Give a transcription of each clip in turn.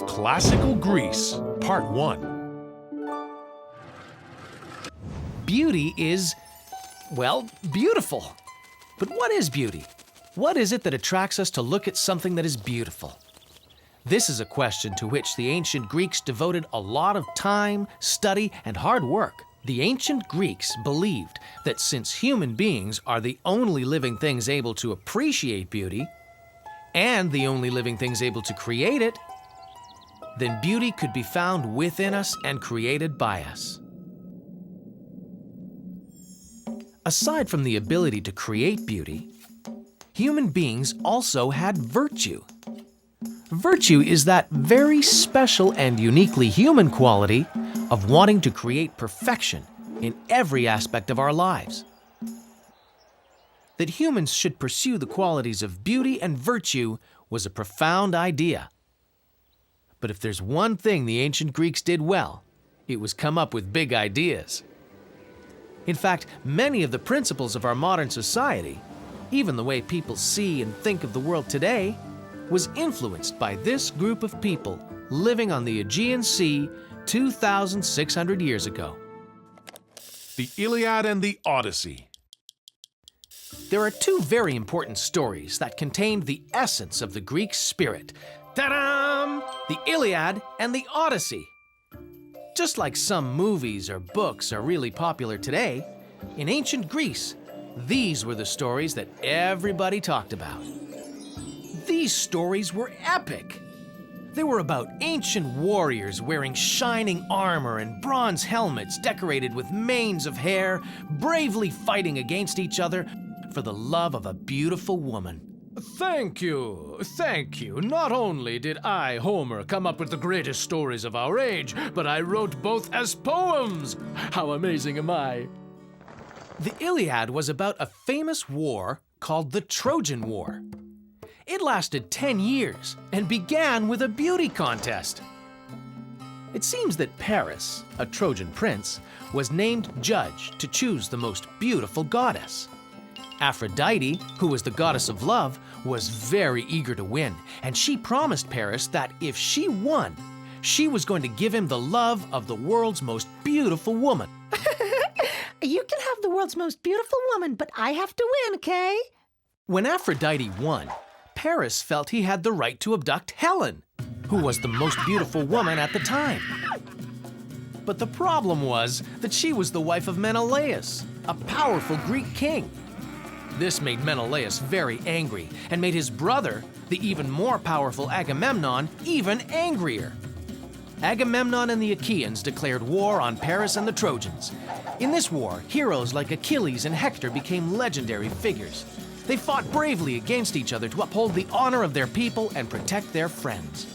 Classical Greece, Part 1. Beauty is, well, beautiful. But what is beauty? What is it that attracts us to look at something that is beautiful? This is a question to which the ancient Greeks devoted a lot of time, study, and hard work. The ancient Greeks believed that since human beings are the only living things able to appreciate beauty, and the only living things able to create it, then beauty could be found within us and created by us. Aside from the ability to create beauty, human beings also had virtue. Virtue is that very special and uniquely human quality of wanting to create perfection in every aspect of our lives. That humans should pursue the qualities of beauty and virtue was a profound idea. But if there's one thing the ancient Greeks did well, it was come up with big ideas. In fact, many of the principles of our modern society, even the way people see and think of the world today, was influenced by this group of people living on the Aegean Sea 2,600 years ago. The Iliad and the Odyssey. There are two very important stories that contained the essence of the Greek spirit. Ta-da! The Iliad and the Odyssey. Just like some movies or books are really popular today, in ancient Greece, these were the stories that everybody talked about. These stories were epic. They were about ancient warriors wearing shining armor and bronze helmets decorated with manes of hair, bravely fighting against each other for the love of a beautiful woman. Thank you. Not only did I, Homer, come up with the greatest stories of our age, but I wrote both as poems. How amazing am I? The Iliad was about a famous war called the Trojan War. It lasted 10 years and began with a beauty contest. It seems that Paris, a Trojan prince, was named judge to choose the most beautiful goddess. Aphrodite, who was the goddess of love, was very eager to win, and she promised Paris that if she won, she was going to give him the love of the world's most beautiful woman. You can have the world's most beautiful woman, but I have to win, okay? When Aphrodite won, Paris felt he had the right to abduct Helen, who was the most beautiful woman at the time. But the problem was that she was the wife of Menelaus, a powerful Greek king. This made Menelaus very angry and made his brother, the even more powerful Agamemnon, even angrier. Agamemnon and the Achaeans declared war on Paris and the Trojans. In this war, heroes like Achilles and Hector became legendary figures. They fought bravely against each other to uphold the honor of their people and protect their friends.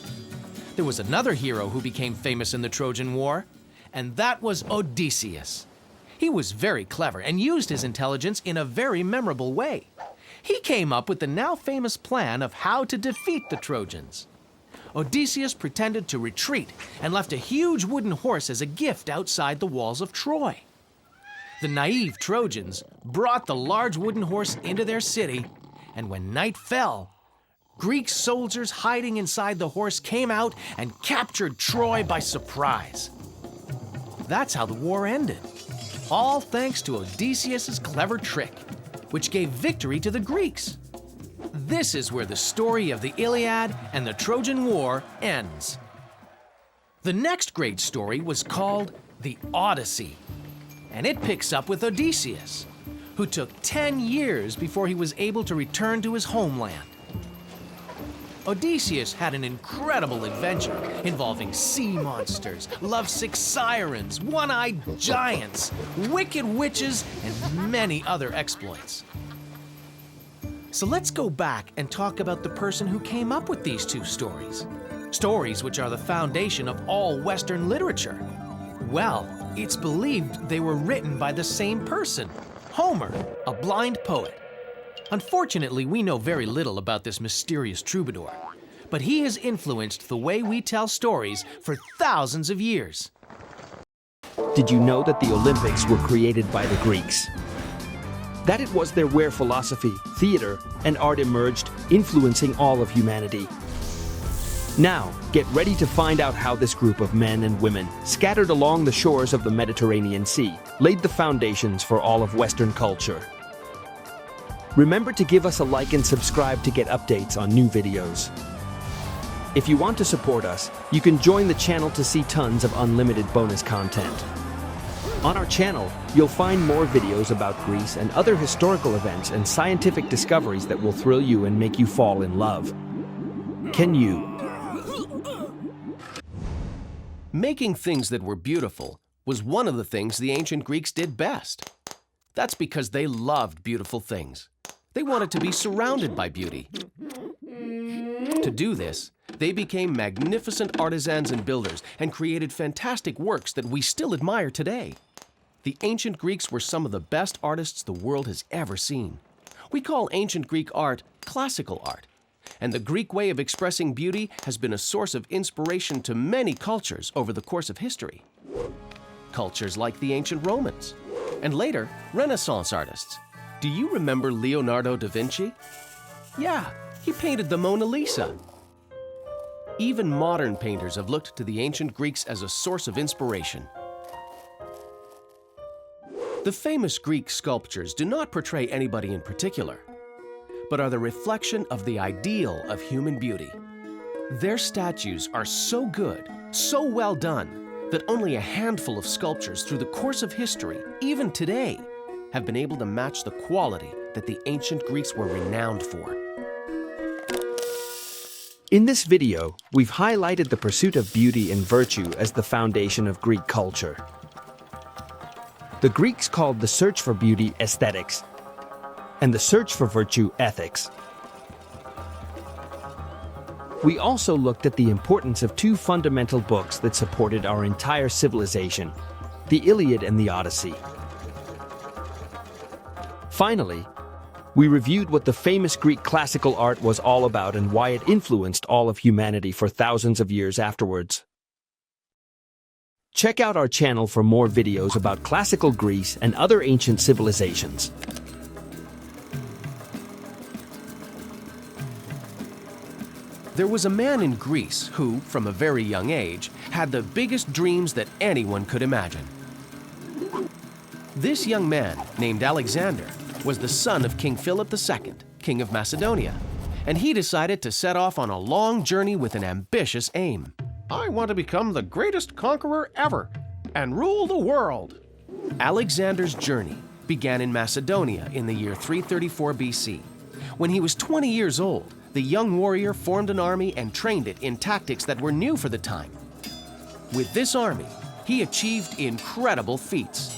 There was another hero who became famous in the Trojan War, and that was Odysseus. He was very clever and used his intelligence in a very memorable way. He came up with the now famous plan of how to defeat the Trojans. Odysseus pretended to retreat and left a huge wooden horse as a gift outside the walls of Troy. The naive Trojans brought the large wooden horse into their city, and when night fell, Greek soldiers hiding inside the horse came out and captured Troy by surprise. That's how the war ended, all thanks to Odysseus' clever trick, which gave victory to the Greeks. This is where the story of the Iliad and the Trojan War ends. The next great story was called the Odyssey, and it picks up with Odysseus, who took 10 years before he was able to return to his homeland. Odysseus had an incredible adventure involving sea monsters, lovesick sirens, one-eyed giants, wicked witches, and many other exploits. So let's go back and talk about the person who came up with these two stories. Stories which are the foundation of all Western literature. Well, it's believed they were written by the same person, Homer, a blind poet. Unfortunately, we know very little about this mysterious troubadour, but he has influenced the way we tell stories for thousands of years. Did you know that the Olympics were created by the Greeks? That it was there where philosophy, theater, and art emerged, influencing all of humanity. Now, get ready to find out how this group of men and women, scattered along the shores of the Mediterranean Sea, laid the foundations for all of Western culture. Remember to give us a like and subscribe to get updates on new videos. If you want to support us, you can join the channel to see tons of unlimited bonus content. On our channel, you'll find more videos about Greece and other historical events and scientific discoveries that will thrill you and make you fall in love. Can you? Making things that were beautiful was one of the things the ancient Greeks did best. That's because they loved beautiful things. They wanted to be surrounded by beauty. To do this, they became magnificent artisans and builders and created fantastic works that we still admire today. The ancient Greeks were some of the best artists the world has ever seen. We call ancient Greek art classical art, and the Greek way of expressing beauty has been a source of inspiration to many cultures over the course of history. Cultures like the ancient Romans, and later, Renaissance artists. Do you remember Leonardo da Vinci? Yeah, he painted the Mona Lisa. Even modern painters have looked to the ancient Greeks as a source of inspiration. The famous Greek sculptures do not portray anybody in particular, but are the reflection of the ideal of human beauty. Their statues are so good, so well done, that only a handful of sculptures through the course of history, even today, have been able to match the quality that the ancient Greeks were renowned for. In this video, we've highlighted the pursuit of beauty and virtue as the foundation of Greek culture. The Greeks called the search for beauty aesthetics, and the search for virtue ethics. We also looked at the importance of two fundamental books that supported our entire civilization, the Iliad and the Odyssey. Finally, we reviewed what the famous Greek classical art was all about and why it influenced all of humanity for thousands of years afterwards. Check out our channel for more videos about classical Greece and other ancient civilizations. There was a man in Greece who, from a very young age, had the biggest dreams that anyone could imagine. This young man, named Alexander, was the son of King Philip II, King of Macedonia, and he decided to set off on a long journey with an ambitious aim. I want to become the greatest conqueror ever and rule the world. Alexander's journey began in Macedonia in the year 334 BC. When he was 20 years old, the young warrior formed an army and trained it in tactics that were new for the time. With this army, he achieved incredible feats.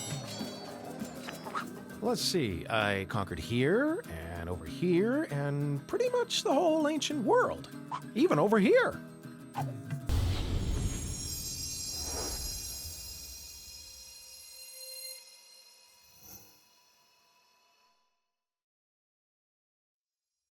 Let's see, I conquered here and over here and pretty much the whole ancient world, even over here.